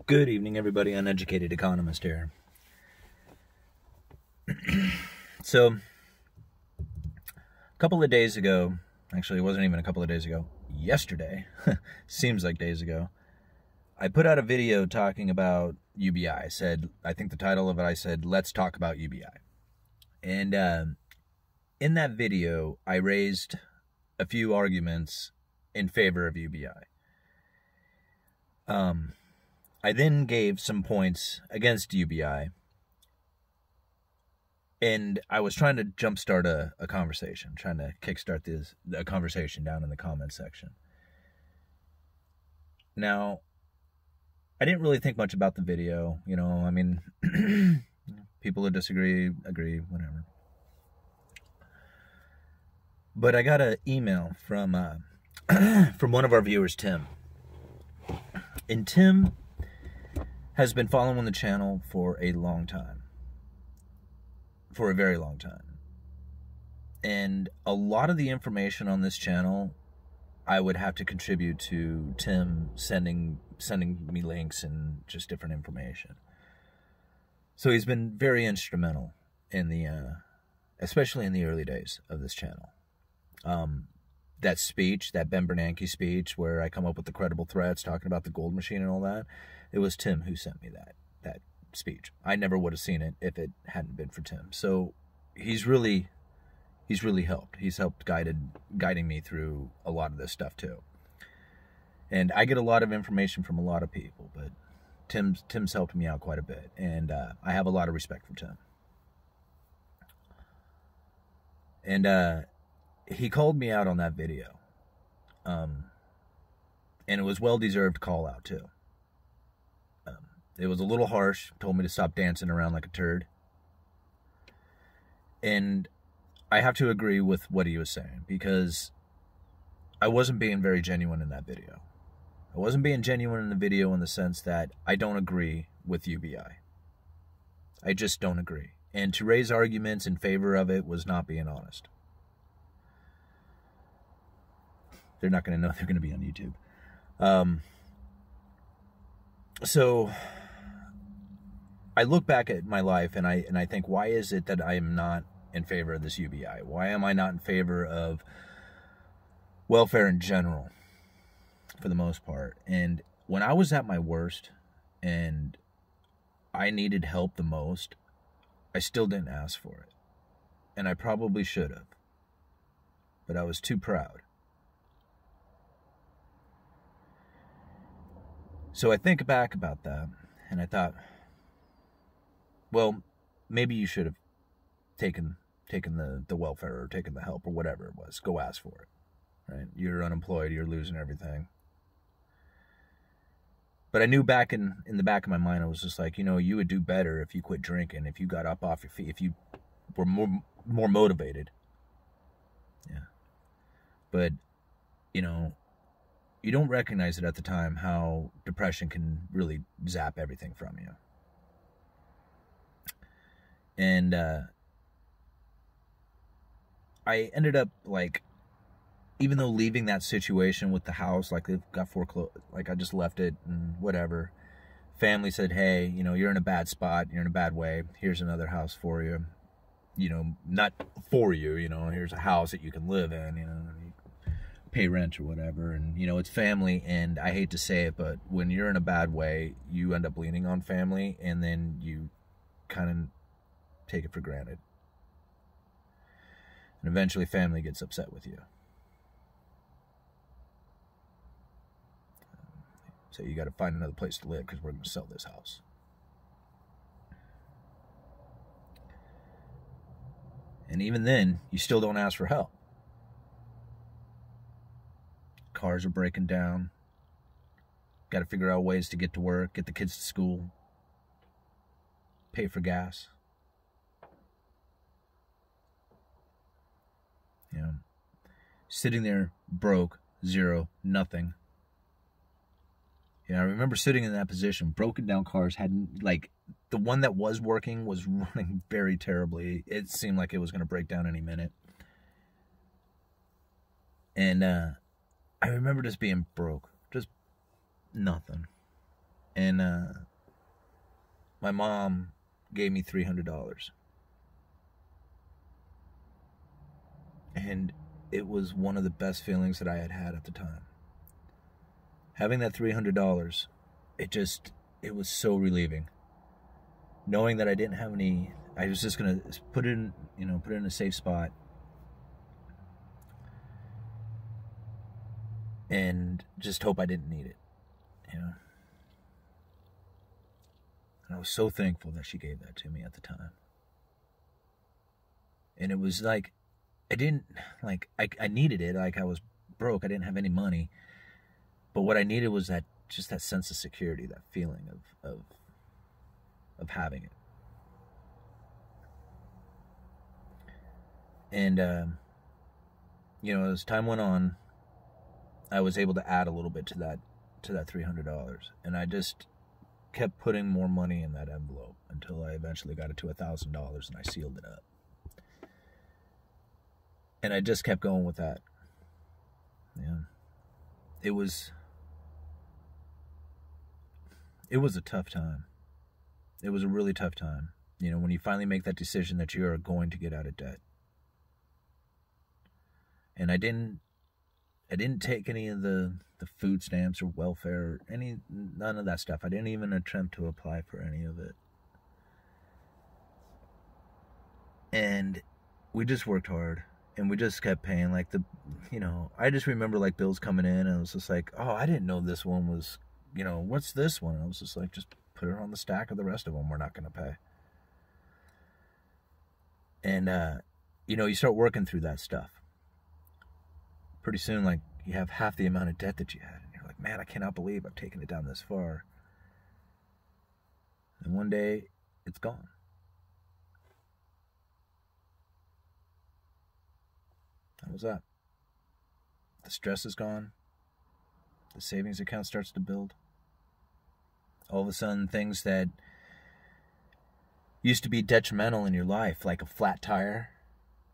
Good evening, everybody. Uneducated economist here. So, a couple of days ago, actually it wasn't even a couple of days ago, yesterday, seems like days ago, I put out a video talking about UBI. I think the title of it, I said, let's talk about UBI. And in that video, I raised a few arguments in favor of UBI. I then gave some points against UBI, and I was trying to jumpstart a conversation, trying to kickstart a conversation down in the comment section. Now, I didn't really think much about the video, I mean, people who disagree, agree, whatever. But I got an email from one of our viewers, Tim. And Tim has been following the channel for a long time. For a very long time. And a lot of the information on this channel, I would have to contribute to Tim sending me links and just different information. So he's been very instrumental in especially in the early days of this channel. That speech, that Ben Bernanke speech, where I come up with the credible threats, talking about the gold machine and all that, it was Tim who sent me that speech. I never would have seen it if it hadn't been for Tim. So he's really helped. He's helped guiding me through a lot of this stuff too. And I get a lot of information from a lot of people, but Tim's helped me out quite a bit, and I have a lot of respect for Tim. And he called me out on that video. And it was well-deserved call out too. It was a little harsh, told me to stop dancing around like a turd. And I have to agree with what he was saying, because I wasn't being very genuine in that video. I wasn't being genuine in the video in the sense that I don't agree with UBI. I just don't agree. And to raise arguments in favor of it was not being honest. They're not going to know they're going to be on YouTube. So I look back at my life and I think, why is it that I am not in favor of this UBI? Why am I not in favor of welfare in general, for the most part? And when I was at my worst and I needed help the most, I still didn't ask for it. And I probably should have. But I was too proud. So I think back about that, and I thought, well, maybe you should have taken the welfare, or taken the help, or whatever it was. Go ask for it, right? You're unemployed, you're losing everything. But I knew back in the back of my mind, I was just like, you would do better if you quit drinking, if you got up off your feet, if you were more motivated. Yeah. But, you don't recognize it at the time, how depression can really zap everything from you. And I ended up, even though leaving that situation with the house, it got foreclosed, I just left it and whatever. Family said, hey, you're in a bad spot, you're in a bad way, here's another house for you. Not for you, here's a house that you can live in, pay rent or whatever, and it's family. And I hate to say it, but when you're in a bad way, you end up leaning on family, and then you kind of take it for granted, and eventually family gets upset with you. So you got to find another place to live, because we're going to sell this house. And even then, you still don't ask for help. Cars are breaking down. Got to figure out ways to get to work, get the kids to school, pay for gas. Sitting there broke, zero, nothing. I remember sitting in that position, broken down cars, hadn't, the one that was working was running very terribly. It seemed like it was going to break down any minute. And I remember just being broke, just nothing. And my mom gave me $300. And it was one of the best feelings that I had had at the time. Having that $300, it was so relieving. Knowing that I didn't have any, I was just gonna put it in a safe spot, and just hope I didn't need it, And I was so thankful that she gave that to me at the time. And it was like, I needed it. Like, I was broke. I didn't have any money. But what I needed was that sense of security, that feeling of having it. And, as time went on, I was able to add a little bit to that $300. And I just kept putting more money in that envelope until I eventually got it to $1,000, and I sealed it up. And I just kept going with that. Yeah. It was a tough time. It was a really tough time. When you finally make that decision that you are going to get out of debt. And I didn't take any of the food stamps or welfare, none of that stuff. I didn't even attempt to apply for any of it. And we just worked hard, and we just kept paying. Like, I just remember like bills coming in, and it was just like, oh, I didn't know this one was, what's this one? And I was just like, just put it on the stack of the rest of them we're not going to pay. And, you start working through that stuff. Pretty soon, like, you have half the amount of debt that you had. And you're like, man, I cannot believe I've taken it down this far. And one day, it's gone. How was that? The stress is gone. The savings account starts to build. All of a sudden, things that used to be detrimental in your life, like a flat tire.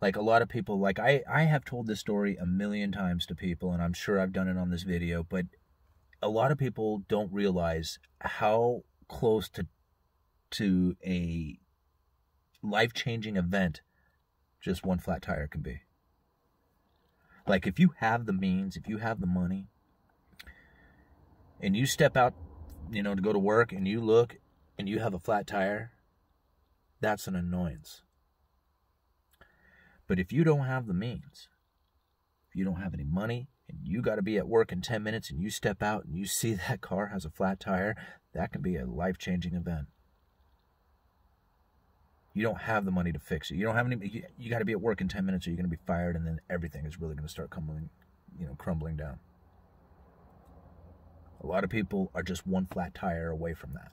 Like, a lot of people, like, I have told this story a million times to people, and I'm sure I've done it on this video, but a lot of people don't realize how close to a life-changing event just one flat tire can be. Like, if you have the means, if you have the money, and you step out, to go to work, and you look, and you have a flat tire, that's an annoyance. But if you don't have the means, if you don't have any money, and you got to be at work in 10 minutes, and you step out, and you see that car has a flat tire, that can be a life-changing event. You don't have the money to fix it. You don't have any. You got to be at work in 10 minutes, or you're going to be fired, and then everything is really going to start crumbling down. A lot of people are just one flat tire away from that.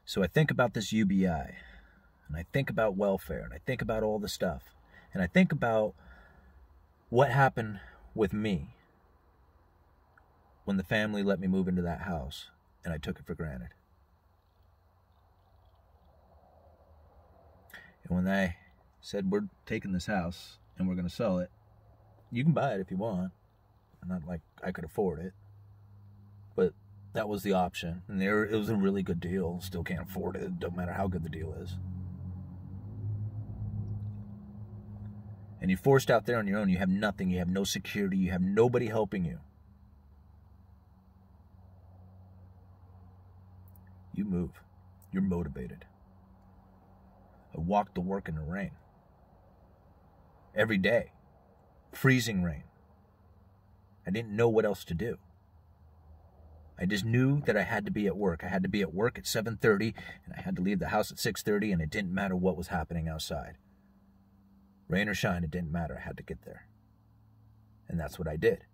So I think about this UBI, and I think about welfare, and I think about all the stuff, and I think about what happened with me when the family let me move into that house, and I took it for granted. And when they said, we're taking this house, and we're going to sell it, you can buy it if you want. Not like I could afford it, but that was the option. And it was a really good deal. Still can't afford it. Don't matter how good the deal is. And you're forced out there on your own. You have nothing. You have no security. You have nobody helping you. You move. You're motivated. I walked to work in the rain. Every day. Freezing rain. I didn't know what else to do. I just knew that I had to be at work. I had to be at work at 7:30, and I had to leave the house at 6:30, and it didn't matter what was happening outside. Rain or shine, it didn't matter. I had to get there. And that's what I did.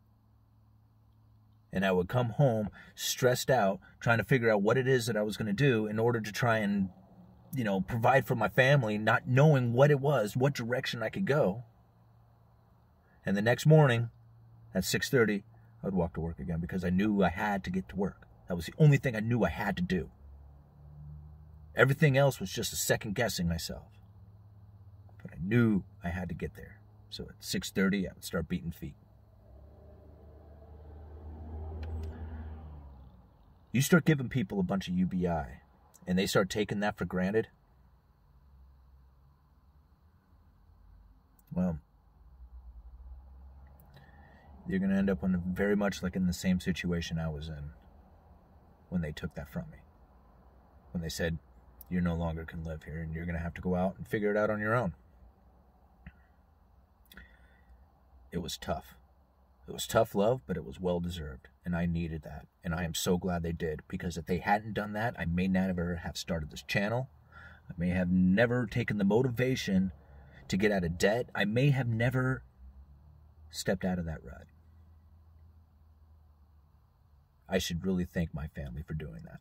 And I would come home stressed out, trying to figure out what it is that I was going to do in order to try and, provide for my family, not knowing what it was, what direction I could go. And the next morning at 6:30, I would walk to work again because I knew I had to get to work. That was the only thing I knew I had to do. Everything else was just a second guessing myself. But I knew I had to get there. So at 6:30, I would start beating feet. You start giving people a bunch of UBI, and they start taking that for granted, well, you're going to end up very much like in the same situation I was in when they took that from me. When they said, you no longer can live here and you're going to have to go out and figure it out on your own. It was tough. It was tough love, but it was well-deserved, and I needed that, and I am so glad they did, because if they hadn't done that, I may never have started this channel. I may have never taken the motivation to get out of debt. I may have never stepped out of that rut. I should really thank my family for doing that.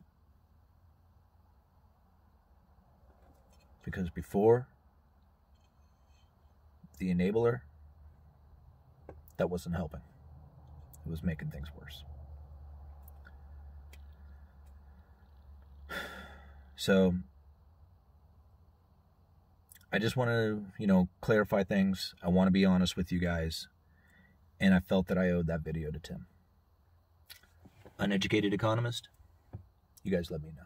Because before, the enabler, that wasn't helping. It was making things worse. So, I just want to, clarify things. I want to be honest with you guys. And I felt that I owed that video to Tim. Uneducated economist, you guys let me know.